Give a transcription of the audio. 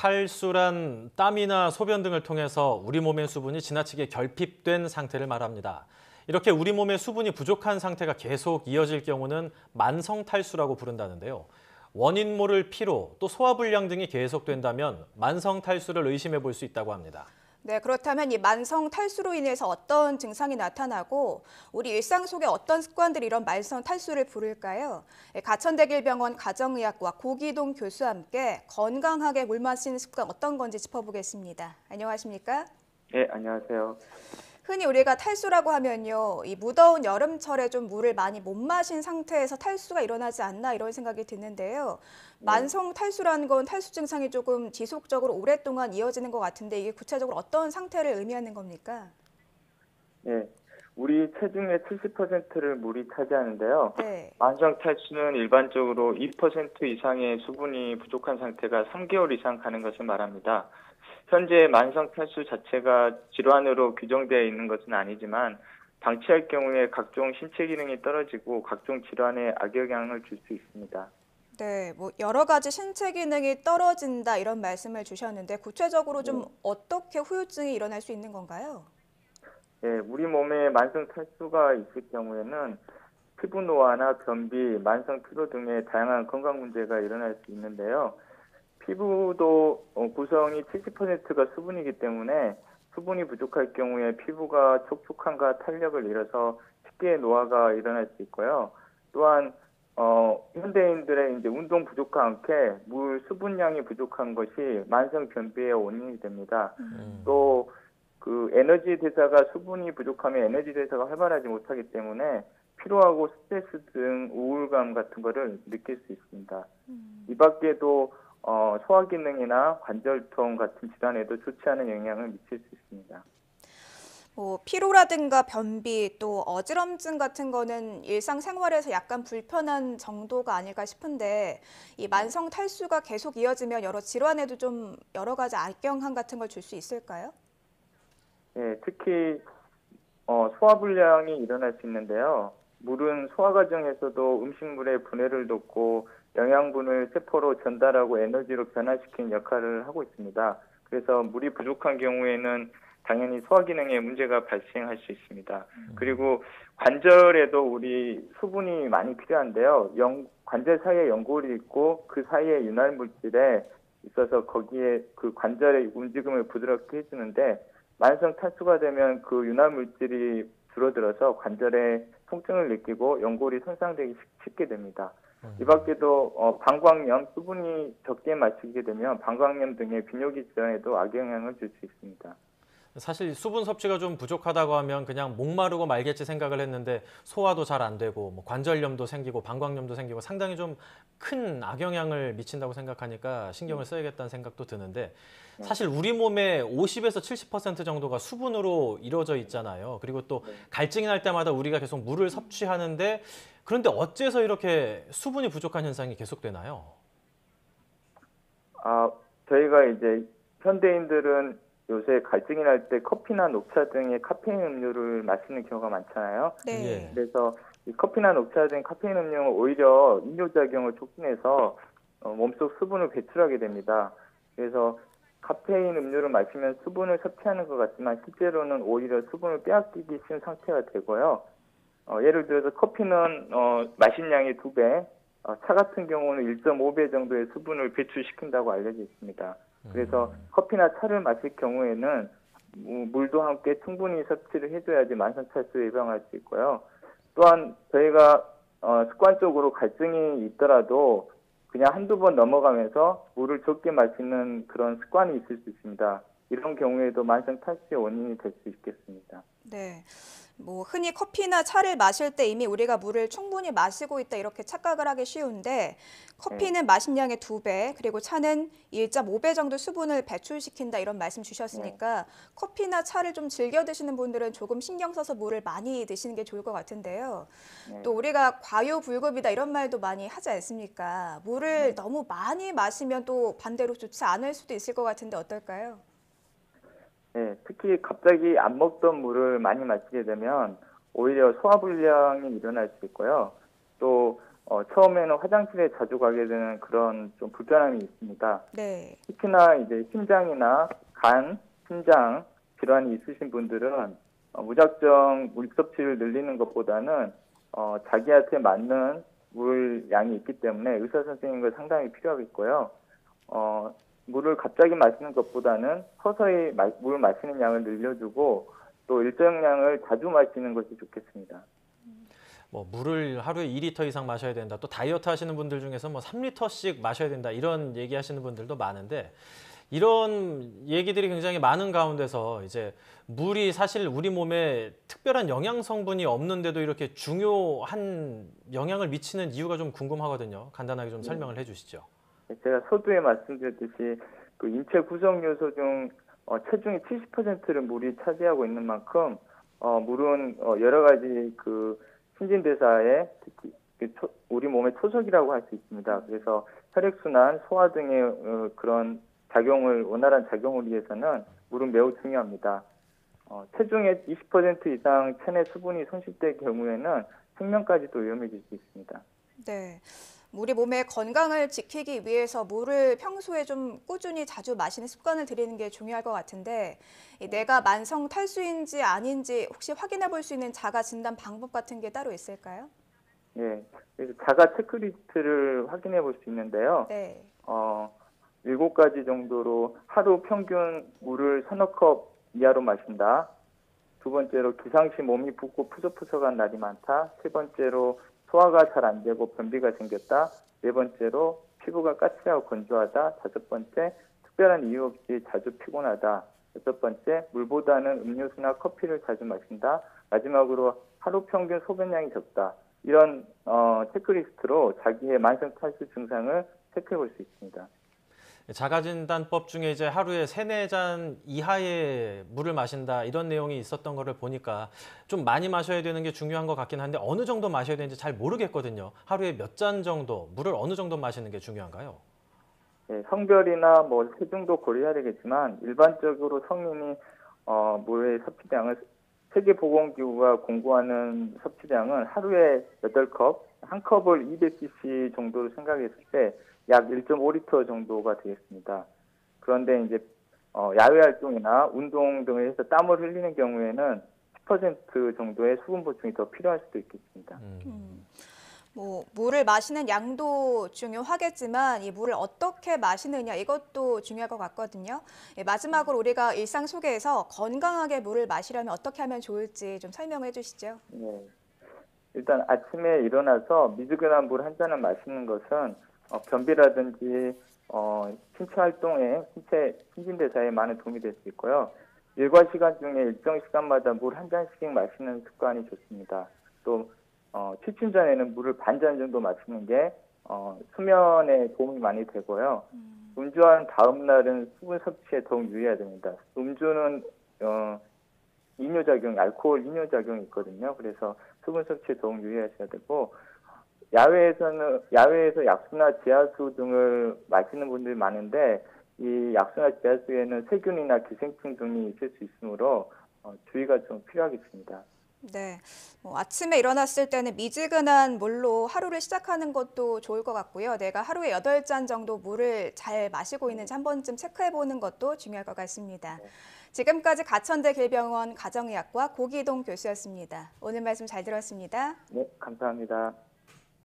탈수란 땀이나 소변 등을 통해서 우리 몸의 수분이 지나치게 결핍된 상태를 말합니다. 이렇게 우리 몸의 수분이 부족한 상태가 계속 이어질 경우는 만성 탈수라고 부른다는데요. 원인 모를 피로, 또 소화불량 등이 계속된다면 만성 탈수를 의심해 볼 수 있다고 합니다. 네, 그렇다면 이 만성 탈수로 인해서 어떤 증상이 나타나고 우리 일상 속에 어떤 습관들이 이런 만성 탈수를 부를까요? 가천대길병원 가정의학과 고기동 교수와 함께 건강하게 물 마시는 습관 어떤 건지 짚어보겠습니다. 안녕하십니까? 네, 안녕하세요. 흔히 우리가 탈수라고 하면요, 이 무더운 여름철에 좀 물을 많이 못 마신 상태에서 탈수가 일어나지 않나 이런 생각이 드는데요. 만성 탈수라는 건 탈수 증상이 조금 지속적으로 오랫동안 이어지는 것 같은데 이게 구체적으로 어떤 상태를 의미하는 겁니까? 네, 우리 체중의 70%를 물이 차지하는데요. 네. 만성 탈수는 일반적으로 2% 이상의 수분이 부족한 상태가 3개월 이상 가는 것을 말합니다. 현재 만성 탈수 자체가 질환으로 규정되어 있는 것은 아니지만 방치할 경우에 각종 신체 기능이 떨어지고 각종 질환에 악영향을 줄 수 있습니다. 네, 뭐 여러 가지 신체 기능이 떨어진다 이런 말씀을 주셨는데 구체적으로 좀 어떻게 후유증이 일어날 수 있는 건가요? 네, 우리 몸에 만성 탈수가 있을 경우에는 피부 노화나 변비, 만성 피로 등의 다양한 건강 문제가 일어날 수 있는데요. 피부도 구성이 70%가 수분이기 때문에 수분이 부족할 경우에 피부가 촉촉함과 탄력을 잃어서 쉽게 노화가 일어날 수 있고요. 또한 현대인들의 이제 운동 부족과 함께 물 수분량이 부족한 것이 만성 변비의 원인이 됩니다. 또 그 에너지 대사가 수분이 부족하면 에너지 대사가 활발하지 못하기 때문에 피로하고 스트레스 등 우울감 같은 거를 느낄 수 있습니다. 이 밖에도 소화 기능이나 관절통 같은 질환에도 좋지 않은 영향을 미칠 수 있습니다. 뭐 피로라든가 변비 또 어지럼증 같은 거는 일상생활에서 약간 불편한 정도가 아닐까 싶은데 이 만성 탈수가 계속 이어지면 여러 질환에도 좀 여러 가지 악영향 같은 걸 줄 수 있을까요? 네, 특히 소화불량이 일어날 수 있는데요. 물은 소화 과정에서도 음식물의 분해를 돕고 영양분을 세포로 전달하고 에너지로 변화시키는 역할을 하고 있습니다. 그래서 물이 부족한 경우에는 당연히 소화 기능에 문제가 발생할 수 있습니다. 그리고 관절에도 우리 수분이 많이 필요한데요. 관절 사이에 연골이 있고 그 사이에 윤활 물질에 있어서 거기에 그 관절의 움직임을 부드럽게 해주는데 만성 탈수가 되면 그 윤활 물질이 줄어들어서 관절에 통증을 느끼고 연골이 손상되기 쉽게 됩니다. 이 밖에도 방광염, 수분이 적게 마시게 되면 방광염 등의 비뇨기 질환에도 악영향을 줄 수 있습니다. 사실 수분 섭취가 좀 부족하다고 하면 그냥 목마르고 말겠지 생각을 했는데 소화도 잘 안 되고 뭐 관절염도 생기고 방광염도 생기고 상당히 좀 큰 악영향을 미친다고 생각하니까 신경을 써야겠다는 생각도 드는데 사실 우리 몸의 50에서 70% 정도가 수분으로 이루어져 있잖아요. 그리고 또 갈증이 날 때마다 우리가 계속 물을 섭취하는데 그런데 어째서 이렇게 수분이 부족한 현상이 계속되나요? 저희가 이제 현대인들은 요새 갈증이 날 때 커피나 녹차 등의 카페인 음료를 마시는 경우가 많잖아요. 네. 예. 그래서 이 커피나 녹차 등 카페인 음료는 오히려 이뇨작용을 촉진해서 몸속 수분을 배출하게 됩니다. 그래서 카페인 음료를 마시면 수분을 섭취하는 것 같지만 실제로는 오히려 수분을 빼앗기기 쉬운 상태가 되고요. 예를 들어서 커피는 마신 양의 2배, 차 같은 경우는 1.5배 정도의 수분을 배출시킨다고 알려져 있습니다. 그래서 커피나 차를 마실 경우에는 물도 함께 충분히 섭취를 해줘야지 만성 탈수 예방할 수 있고요. 또한 저희가 습관적으로 갈증이 있더라도 그냥 한두 번 넘어가면서 물을 적게 마시는 그런 습관이 있을 수 있습니다. 이런 경우에도 만성 탈수의 원인이 될 수 있겠습니다. 네. 뭐 흔히 커피나 차를 마실 때 이미 우리가 물을 충분히 마시고 있다 이렇게 착각을 하기 쉬운데 커피는 마신 양의 2배 그리고 차는 1.5배 정도 수분을 배출시킨다 이런 말씀 주셨으니까 커피나 차를 좀 즐겨 드시는 분들은 조금 신경 써서 물을 많이 드시는 게 좋을 것 같은데요. 또 우리가 과유불급이다 이런 말도 많이 하지 않습니까? 물을 너무 많이 마시면 또 반대로 좋지 않을 수도 있을 것 같은데 어떨까요? 네, 특히 갑자기 안 먹던 물을 많이 마시게 되면 오히려 소화불량이 일어날 수 있고요. 또 처음에는 화장실에 자주 가게 되는 그런 좀 불편함이 있습니다. 네. 특히나 이제 심장이나 간, 심장 질환이 있으신 분들은 무작정 물 섭취를 늘리는 것보다는 자기한테 맞는 물 양이 있기 때문에 의사 선생님과 상담이 필요하겠고요. 물을 갑자기 마시는 것보다는 서서히 물 마시는 양을 늘려주고 또 일정량을 자주 마시는 것이 좋겠습니다. 뭐 물을 하루에 2리터 이상 마셔야 된다. 또 다이어트 하시는 분들 중에서 뭐 3리터씩 마셔야 된다. 이런 얘기하시는 분들도 많은데 이런 얘기들이 굉장히 많은 가운데서 이제 물이 사실 우리 몸에 특별한 영양 성분이 없는데도 이렇게 중요한 영향을 미치는 이유가 좀 궁금하거든요. 간단하게 좀 설명을 해주시죠. 제가 서두에 말씀드렸듯이 그 인체 구성 요소 중 체중의 70%를 물이 차지하고 있는 만큼 물은 여러 가지 그 신진대사에 특히 우리 몸의 초석이라고 할 수 있습니다. 그래서 혈액순환, 소화 등의 그런 원활한 작용을 위해서는 물은 매우 중요합니다. 체중의 20% 이상 체내 수분이 손실될 경우에는 생명까지도 위험해질 수 있습니다. 네. 우리 몸의 건강을 지키기 위해서 물을 평소에 좀 꾸준히 자주 마시는 습관을 들이는 게 중요할 것 같은데 내가 만성 탈수인지 아닌지 혹시 확인해 볼 수 있는 자가 진단 방법 같은 게 따로 있을까요? 예, 그래서 자가 체크리스트를 확인해 볼 수 있는데요. 네. 7가지 정도로 하루 평균 물을 서너 컵 이하로 마신다. 두 번째로 기상시 몸이 붓고 푸석푸석한 날이 많다. 세 번째로 소화가 잘 안 되고 변비가 생겼다. 네 번째로 피부가 까칠하고 건조하다. 다섯 번째, 특별한 이유 없이 자주 피곤하다. 여섯 번째, 물보다는 음료수나 커피를 자주 마신다. 마지막으로 하루 평균 소변량이 적다. 이런 체크리스트로 자기의 만성 탈수 증상을 체크해 볼 수 있습니다. 자가진단법 중에 이제 하루에 3-4잔 이하의 물을 마신다 이런 내용이 있었던 거를 보니까 좀 많이 마셔야 되는 게 중요한 것 같긴 한데 어느 정도 마셔야 되는지 잘 모르겠거든요. 하루에 몇 잔 정도, 물을 어느 정도 마시는 게 중요한가요? 네, 성별이나 뭐 체중도 고려해야 되겠지만 일반적으로 성인이 물의 섭취량을 세계보건기구가 공고하는 섭취량은 하루에 8컵, 한 컵을 200cc 정도로 생각했을 때 약 1.5리터 정도가 되겠습니다. 그런데 이제 야외 활동이나 운동 등을 해서 땀을 흘리는 경우에는 10% 정도의 수분 보충이 더 필요할 수도 있겠습니다. 뭐 물을 마시는 양도 중요하겠지만 이 물을 어떻게 마시느냐 이것도 중요할 것 같거든요. 마지막으로 우리가 일상 속에서 건강하게 물을 마시려면 어떻게 하면 좋을지 좀 설명해 주시죠. 네. 일단 아침에 일어나서 미지근한 물 한 잔을 마시는 것은 변비라든지 신체 활동에 신진대사에 많은 도움이 될 수 있고요. 일과 시간 중에 일정 시간마다 물 한 잔씩 마시는 습관이 좋습니다. 또 취침 전에는 물을 반 잔 정도 마시는 게 수면에 도움이 많이 되고요. 음주한 다음 날은 수분 섭취에 더욱 유의해야 됩니다. 음주는 알코올 이뇨 작용이 있거든요. 그래서 수분 섭취에 더욱 유의하셔야 되고 야외에서 약수나 지하수 등을 마시는 분들이 많은데 이 약수나 지하수에는 세균이나 기생충 등이 있을 수 있으므로 주의가 좀 필요하겠습니다. 네, 아침에 일어났을 때는 미지근한 물로 하루를 시작하는 것도 좋을 것 같고요. 내가 하루에 8잔 정도 물을 잘 마시고 있는지 한 번쯤 체크해보는 것도 중요할 것 같습니다. 지금까지 가천대 길병원 가정의학과 고기동 교수였습니다. 오늘 말씀 잘 들었습니다. 네, 감사합니다.